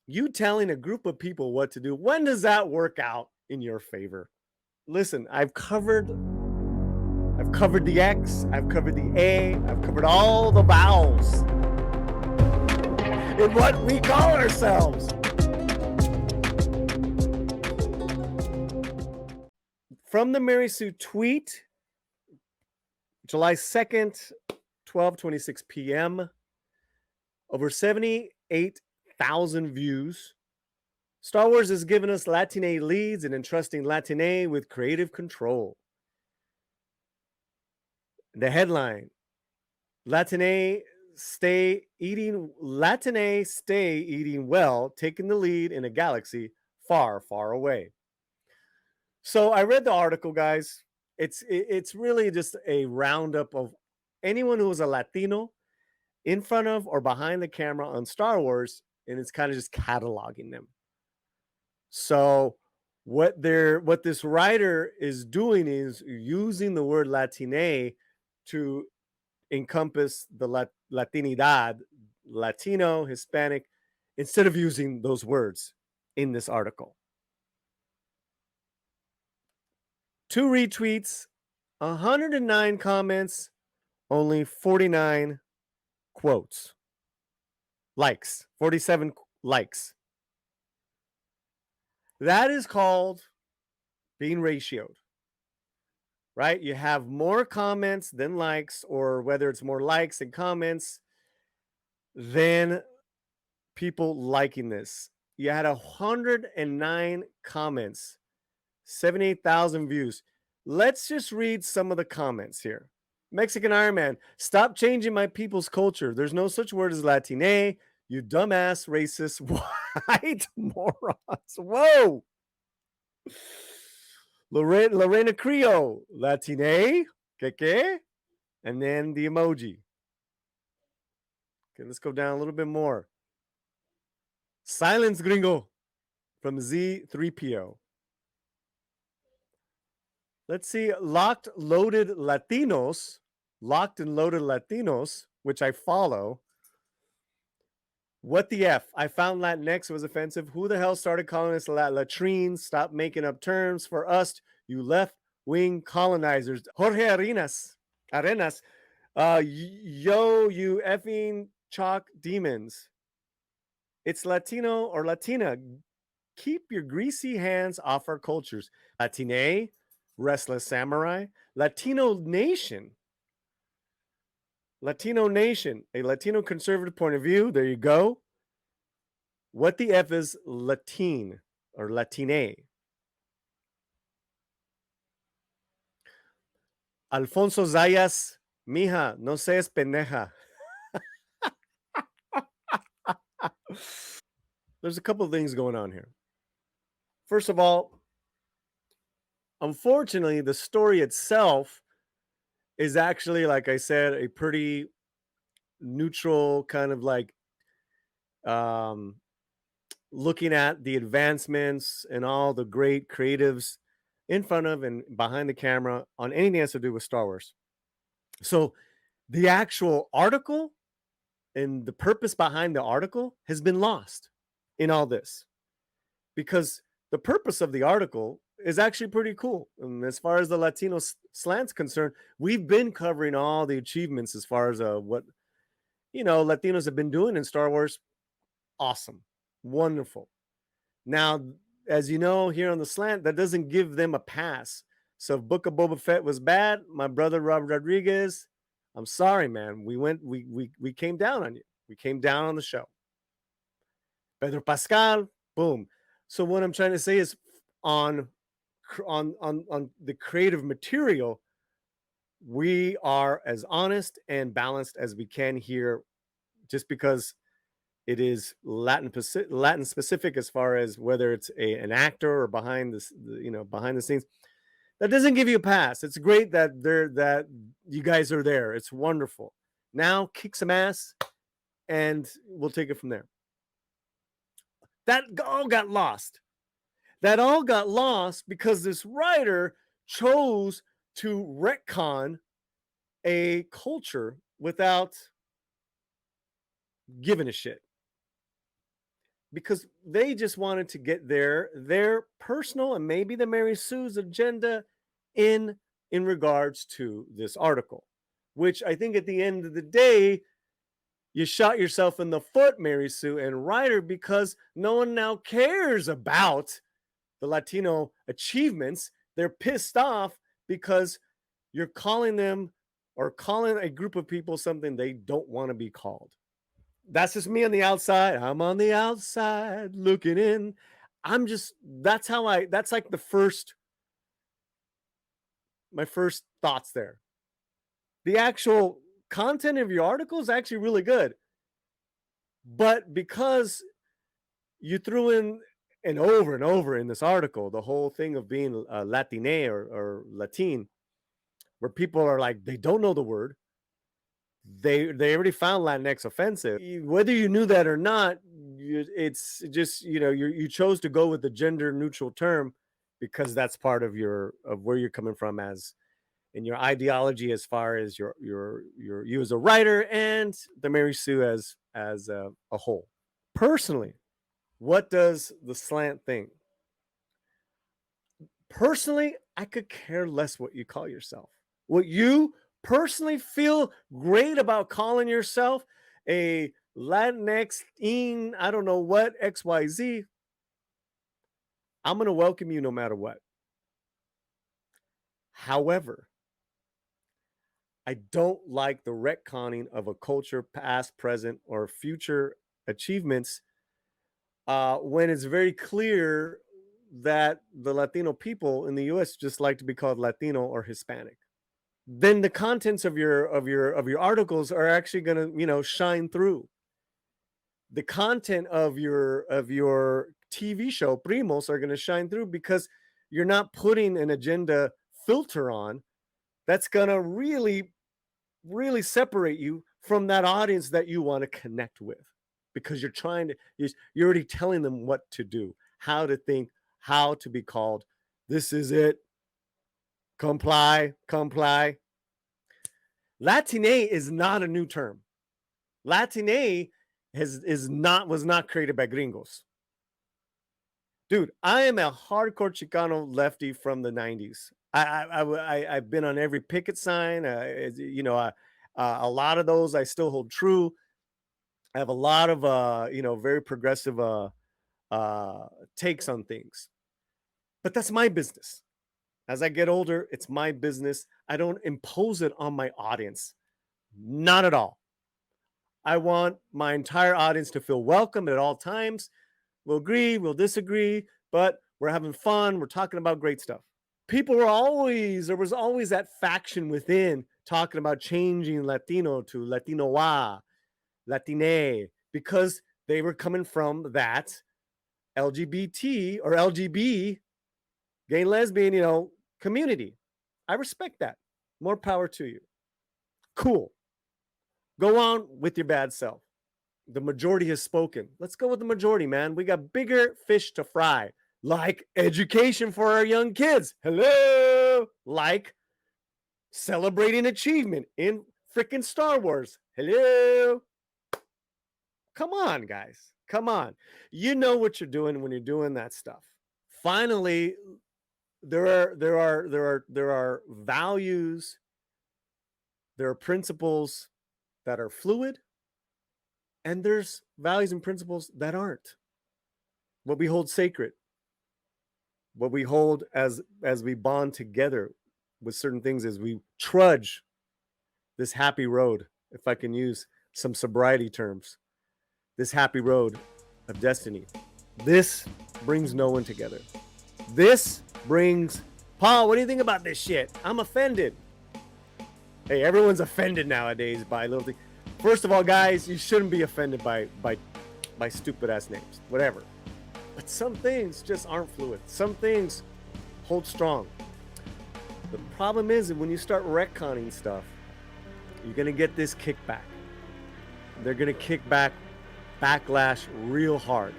You telling a group of people what to do, when does that work out in your favor? Listen, I've covered the X, I've covered the A, I've covered all the vowels in what we call ourselves. From the Mary Sue tweet, July 2nd, 12:26 p.m. Over 78,000 views. Star Wars has given us Latinê leads and entrusting Latinê with creative control. The headline: Latinê stay eating well, taking the lead in a galaxy far, far away. So I read the article, guys. It's really just a roundup of anyone who was a Latino in front of or behind the camera on Star Wars, and it's kind of just cataloging them. So what this writer is doing is using the word Latine to encompass the Latinidad, Latino, Hispanic, instead of using those words in this article. 2 retweets, 109 comments, only 49 quotes. Likes, 47 likes. That is called being ratioed, right? You have more comments than likes, or whether it's more likes and comments than people liking this. You had 109 comments, 78,000 views. Let's just read some of the comments here. Mexican Iron Man, stop changing my people's culture. There's no such word as Latine, you dumbass, racist, white morons. Whoa. Lorena Creo, Latine, que? And then the emoji. Okay, let's go down a little bit more. Silence Gringo from Z3PO. Let's see, locked and loaded Latinos, which I follow. What the F? I found Latinx was offensive. Who the hell started calling us latrines? Stop making up terms for us, you left-wing colonizers. Jorge Arenas. Yo, you effing chalk demons. It's Latino or Latina. Keep your greasy hands off our cultures. Latine, Restless Samurai, Latino Nation, a Latino conservative point of view. There you go. What the F is Latine or Latine? Alfonso Zayas, mija, no seas pendeja. There's a couple of things going on here. First of all, unfortunately, the story itself is actually, like I said, a pretty neutral kind of like um, looking at the advancements and all the great creatives in front of and behind the camera on anything that has to do with Star Wars. So the actual article and the purpose behind the article has been lost in all this, because the purpose of the article is actually pretty cool. And as far as the Latino slant's concerned, we've been covering all the achievements as far as what Latinos have been doing in Star Wars. Awesome, wonderful. Now, as you know, here on the slant, that doesn't give them a pass. So if Book of Boba Fett was bad, my brother Robert Rodriguez, I'm sorry, man. We came down on you. We came down on the show. Pedro Pascal, boom. So what I'm trying to say is on the creative material, we are as honest and balanced as we can here, just because it is Latin specific as far as whether it's an actor or behind the scenes. That doesn't give you a pass. It's great that you guys are there. It's wonderful. Now kick some ass, and we'll take it from there. That all got lost. That all got lost because this writer chose to retcon a culture without giving a shit. because they just wanted to get their personal and maybe the Mary Sue's agenda in in regards to this article, which I think at the end of the day, you shot yourself in the foot, Mary Sue and Ryder, because no one now cares about the Latino achievements. They're pissed off because you're calling them or calling a group of people something they don't want to be called. That's just me on the outside. I'm on the outside looking in. I'm just that's how I that's like the first my first thoughts there. The actual content of your article is actually really good. But because you threw in and over in this article, the whole thing of being Latinê or Latin, where people are like, they don't know the word. They already found Latinx offensive. Whether you knew that or not, it's just you chose to go with the gender neutral term because that's part of where you're coming from as in your ideology as far as your you as a writer and the Mary Sue as a whole. Personally, what does the slant think? Personally, I could care less what you call yourself. What you personally feel great about calling yourself a Latinx in I don't know what XYZ, I'm going to welcome you no matter what. However, I don't like the retconning of a culture, past, present, or future achievements when it's very clear that the Latino people in the US just like to be called Latino or Hispanic. Then the contents of your articles are actually going to, shine through. The content of your TV show Primos are going to shine through because you're not putting an agenda filter on that's going to really separate you from that audience that you want to connect with because you're already telling them what to do, how to think, how to be called. This is it. Comply. Latinê is not a new term. Latinê was not created by gringos. Dude, I am a hardcore Chicano lefty from the 90s. I've been on every picket sign. A lot of those I still hold true. I have a lot of very progressive takes on things. But that's my business. As I get older, it's my business. I don't impose it on my audience. Not at all. I want my entire audience to feel welcome at all times. We'll agree, we'll disagree, but we're having fun. We're talking about great stuff. There was always that faction within talking about changing Latino to Latinoa, Latinê, because they were coming from that LGBT or LGB, gay and lesbian, community. I respect that. More power to you. Cool. Go on with your bad self. The majority has spoken. Let's go with the majority, man. We got bigger fish to fry, like education for our young kids. Hello. Like celebrating achievement in freaking Star Wars. Hello. Come on, guys. Come on. You know what you're doing when you're doing that stuff. Finally, there are values, there are principles that are fluid, and there's values and principles that aren't. What we hold sacred, what we hold as we bond together with certain things as we trudge this happy road, if I can use some sobriety terms, this happy road of destiny. This brings no one together. This brings, Paul, what do you think about this shit? I'm offended. Hey, everyone's offended nowadays by little things. First of all, guys, you shouldn't be offended by stupid ass names, whatever. But some things just aren't fluid. Some things hold strong. The problem is that when you start retconning stuff, you're gonna get this kickback. They're gonna kick back, backlash real hard.